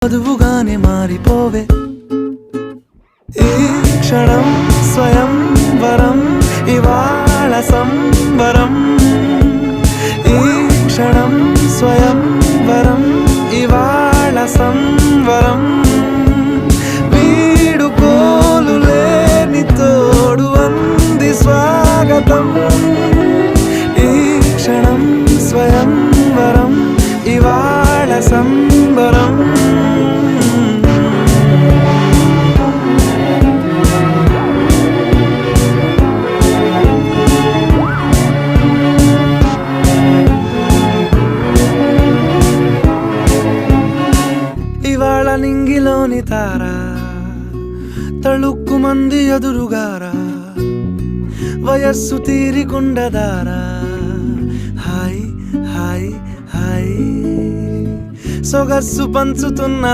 వధువుగానే మారిపోవే ఈ క్షణం స్వయం వరం ఇవాళ సంబరం ఈ క్షణం స్వయం వరం ఇవాళ సంవరం వీడుకోలు లేని తోడు అంది స్వాగతం ఈ క్షణం స్వయం వరం ఇవాళ సంబరం ఇవాళ నింగిలోని తారా తళుక్కు మంది ఎదురుగారా వయస్సు తీరికుండదారా హాయ్ హాయ్ హాయ్ సొగస్సు పంచుతున్న